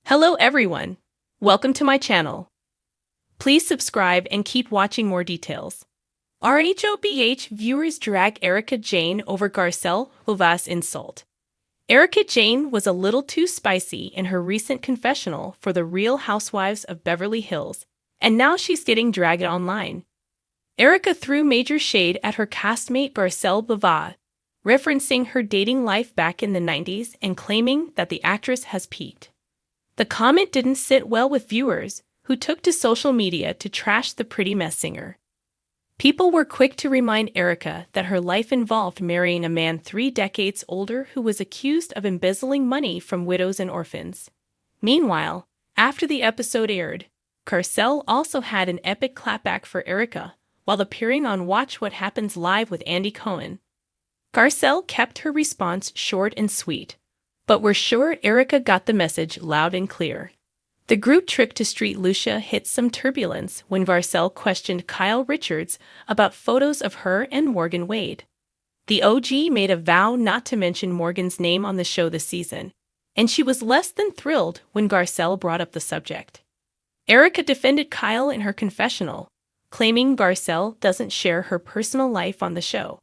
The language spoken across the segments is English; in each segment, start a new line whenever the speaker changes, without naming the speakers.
Hello everyone. Welcome to my channel. Please subscribe and keep watching more details. RHOBH viewers drag Erika Jayne over Garcelle Beauvais insult. Erika Jayne was a little too spicy in her recent confessional for the Real Housewives of Beverly Hills, and now she's getting dragged online. Erika threw major shade at her castmate Garcelle Beauvais, referencing her dating life back in the 90s and claiming that the actress has peaked. The comment didn't sit well with viewers, who took to social media to trash the pretty mess singer. People were quick to remind Erika that her life involved marrying a man 3 decades older who was accused of embezzling money from widows and orphans. Meanwhile, after the episode aired, Garcelle also had an epic clapback for Erika while appearing on Watch What Happens Live with Andy Cohen. Garcelle kept her response short and sweet, but we're sure Erika got the message loud and clear. The group Trick to Street Lucia hit some turbulence when Garcelle questioned Kyle Richards about photos of her and Morgan Wade. The OG made a vow not to mention Morgan's name on the show this season, and she was less than thrilled when Garcelle brought up the subject. Erika defended Kyle in her confessional, claiming Garcelle doesn't share her personal life on the show.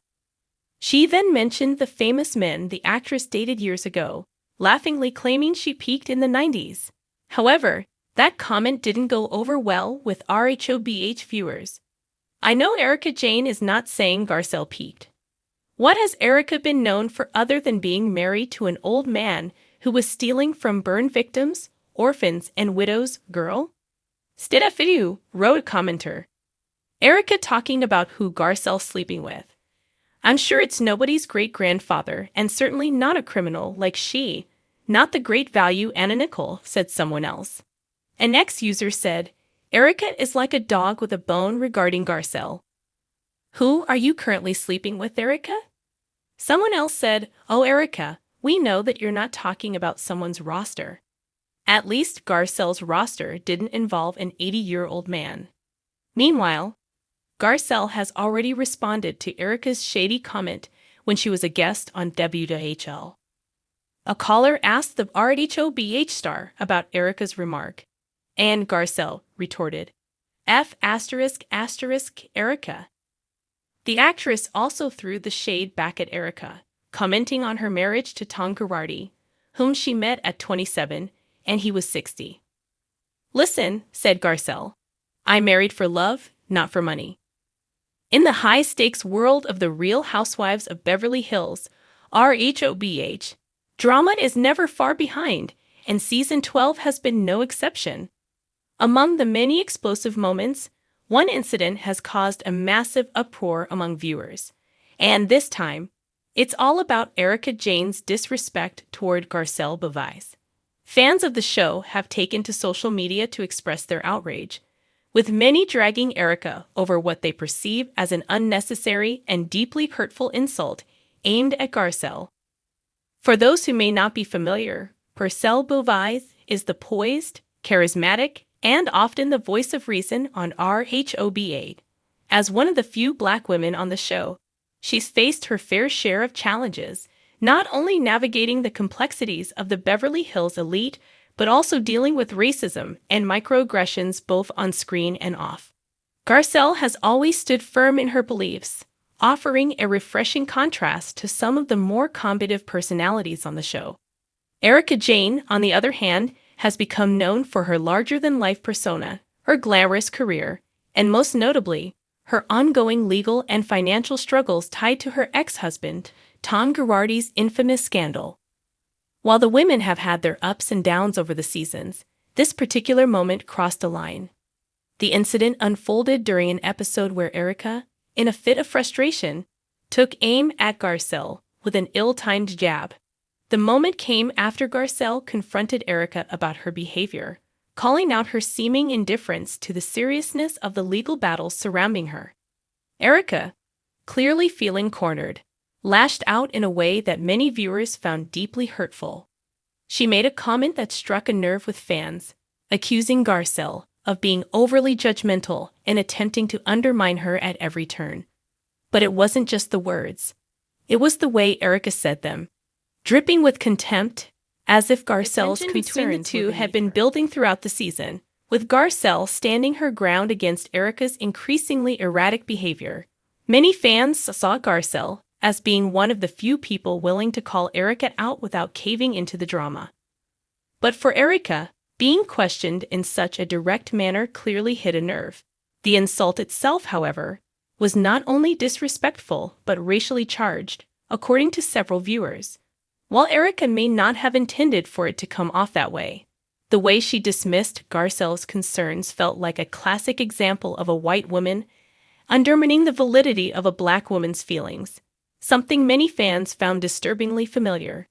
She then mentioned the famous men the actress dated years ago, laughingly claiming she peaked in the 90s. However, that comment didn't go over well with RHOBH viewers. I know Erika Jayne is not saying Garcelle peaked. What has Erika been known for other than being married to an old man who was stealing from burn victims, orphans, and widows, girl? Stidafidu, wrote a commenter. Erika talking about who Garcelle's sleeping with. I'm sure it's nobody's great-grandfather and certainly not a criminal like she. Not the great value and a nickel, said someone else. An ex-user said, Erika is like a dog with a bone regarding Garcelle. Who are you currently sleeping with, Erika? Someone else said, oh Erika, we know that you're not talking about someone's roster. At least Garcelle's roster didn't involve an 80-year-old man. Meanwhile, Garcelle has already responded to Erika's shady comment when she was a guest on WHL. A caller asked the RHOBH star about Erika's remark, and Garcelle retorted, F*** Erika. The actress also threw the shade back at Erika, commenting on her marriage to Tom Girardi, whom she met at 27 and he was 60. Listen, said Garcelle, I'm married for love, not for money. In the high-stakes world of the Real Housewives of Beverly Hills, RHOBH, drama is never far behind, and Season 12 has been no exception. Among the many explosive moments, one incident has caused a massive uproar among viewers. And this time, it's all about Erika Jayne's disrespect toward Garcelle Beauvais. Fans of the show have taken to social media to express their outrage, with many dragging Erika over what they perceive as an unnecessary and deeply hurtful insult aimed at Garcelle. For those who may not be familiar, Garcelle Beauvais is the poised, charismatic, and often the voice of reason on RHOBH. As one of the few Black women on the show, she's faced her fair share of challenges, not only navigating the complexities of the Beverly Hills elite, but also dealing with racism and microaggressions both on screen and off. Garcelle has always stood firm in her beliefs, offering a refreshing contrast to some of the more combative personalities on the show. Erika Jayne, on the other hand, has become known for her larger-than-life persona, her glamorous career, and most notably, her ongoing legal and financial struggles tied to her ex-husband, Tom Girardi's infamous scandal. While the women have had their ups and downs over the seasons, this particular moment crossed a line. The incident unfolded during an episode where Erika, in a fit of frustration, took aim at Garcelle with an ill-timed jab. The moment came after Garcelle confronted Erika about her behavior, calling out her seeming indifference to the seriousness of the legal battles surrounding her. Erika, clearly feeling cornered, lashed out in a way that many viewers found deeply hurtful. She made a comment that struck a nerve with fans, accusing Garcelle of being overly judgmental and attempting to undermine her at every turn. But it wasn't just the words. It was the way Erika said them. Dripping with contempt, as if Garcelle's concerns between the two had been building throughout the season, with Garcelle standing her ground against Erika's increasingly erratic behavior. Many fans saw Garcelle as being one of the few people willing to call Erika out without caving into the drama. But for Erika, being questioned in such a direct manner clearly hit a nerve. The insult itself, however, was not only disrespectful but racially charged, according to several viewers. While Erika may not have intended for it to come off that way, the way she dismissed Garcelle's concerns felt like a classic example of a white woman undermining the validity of a black woman's feelings, something many fans found disturbingly familiar.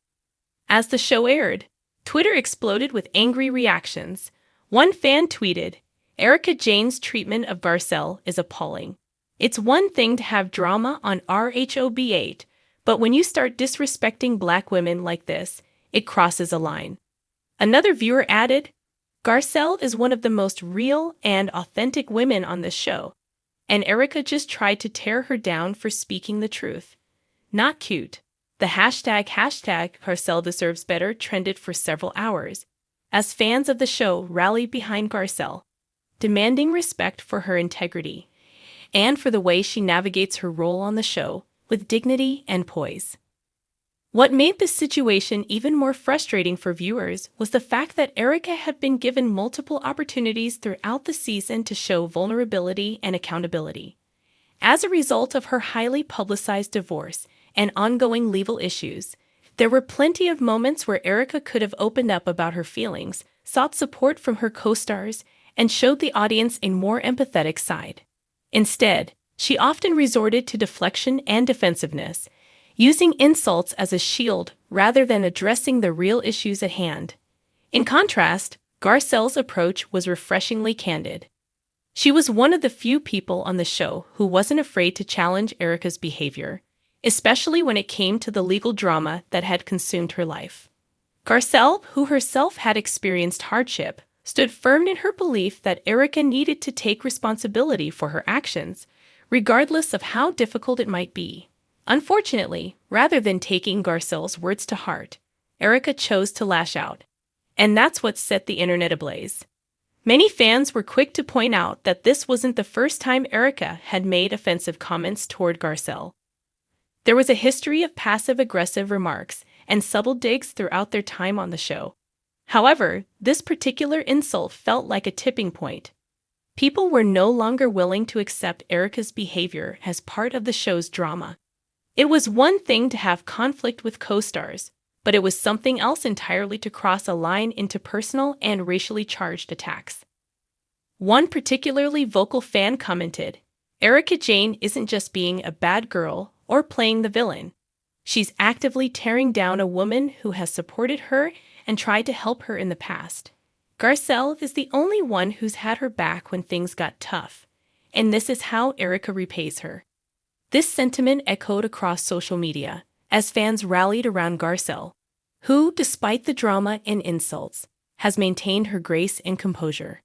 As the show aired, Twitter exploded with angry reactions. One fan tweeted, "Erika Jayne's treatment of Garcelle is appalling. It's one thing to have drama on RHOB8, but when you start disrespecting black women like this, it crosses a line." Another viewer added, "Garcelle is one of the most real and authentic women on this show, and Erika just tried to tear her down for speaking the truth. Not cute." The hashtag Garcelle deserves better trended for several hours, as fans of the show rallied behind Garcelle, demanding respect for her integrity and for the way she navigates her role on the show with dignity and poise. What made this situation even more frustrating for viewers was the fact that Erika had been given multiple opportunities throughout the season to show vulnerability and accountability. As a result of her highly publicized divorce and ongoing legal issues, there were plenty of moments where Erika could have opened up about her feelings, sought support from her co-stars, and showed the audience a more empathetic side. Instead, she often resorted to deflection and defensiveness, using insults as a shield rather than addressing the real issues at hand. In contrast, Garcelle's approach was refreshingly candid. She was one of the few people on the show who wasn't afraid to challenge Erika's behavior, especially when it came to the legal drama that had consumed her life. Garcelle, who herself had experienced hardship, stood firm in her belief that Erika needed to take responsibility for her actions, regardless of how difficult it might be. Unfortunately, rather than taking Garcelle's words to heart, Erika chose to lash out. And that's what set the internet ablaze. Many fans were quick to point out that this wasn't the first time Erika had made offensive comments toward Garcelle. There was a history of passive-aggressive remarks and subtle digs throughout their time on the show. However, this particular insult felt like a tipping point. People were no longer willing to accept Erika's behavior as part of the show's drama. It was one thing to have conflict with co-stars, but it was something else entirely to cross a line into personal and racially charged attacks. One particularly vocal fan commented, "Erika Jayne isn't just being a bad girl or playing the villain. She's actively tearing down a woman who has supported her and tried to help her in the past. Garcelle is the only one who's had her back when things got tough, and this is how Erika repays her." This sentiment echoed across social media as fans rallied around Garcelle, who, despite the drama and insults, has maintained her grace and composure.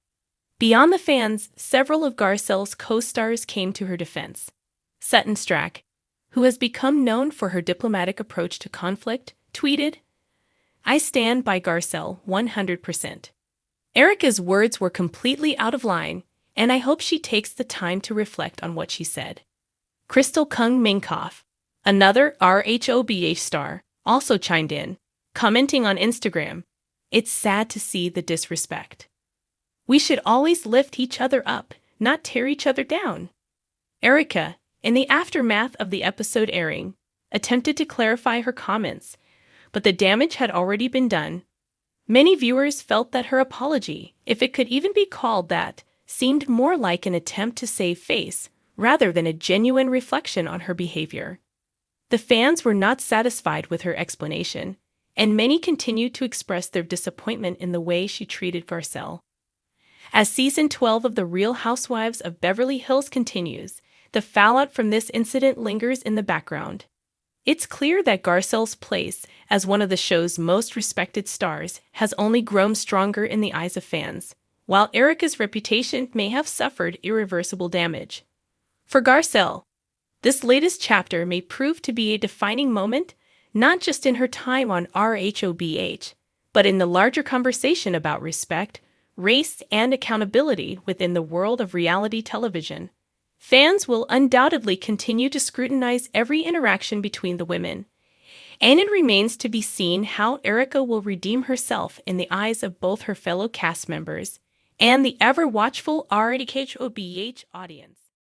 Beyond the fans, several of Garcelle's co-stars came to her defense. Sutton Strack, who has become known for her diplomatic approach to conflict, tweeted, "I stand by Garcelle 100%. Erika's words were completely out of line, and I hope she takes the time to reflect on what she said." Crystal Kung Minkoff, another RHOBA star, also chimed in, commenting on Instagram, "It's sad to see the disrespect. We should always lift each other up, not tear each other down." Erika, in the aftermath of the episode airing, attempted to clarify her comments, but the damage had already been done. Many viewers felt that her apology, if it could even be called that, seemed more like an attempt to save face rather than a genuine reflection on her behavior. The fans were not satisfied with her explanation, and many continued to express their disappointment in the way she treated Garcelle. As Season 12 of The Real Housewives of Beverly Hills continues, the fallout from this incident lingers in the background. It's clear that Garcelle's place as one of the show's most respected stars has only grown stronger in the eyes of fans, while Erika's reputation may have suffered irreversible damage. For Garcelle, this latest chapter may prove to be a defining moment, not just in her time on RHOBH, But in the larger conversation about respect, race, and accountability within the world of reality television, fans will undoubtedly continue to scrutinize every interaction between the women. And it remains to be seen how Erika will redeem herself in the eyes of both her fellow cast members and the ever watchful RHOBH audience.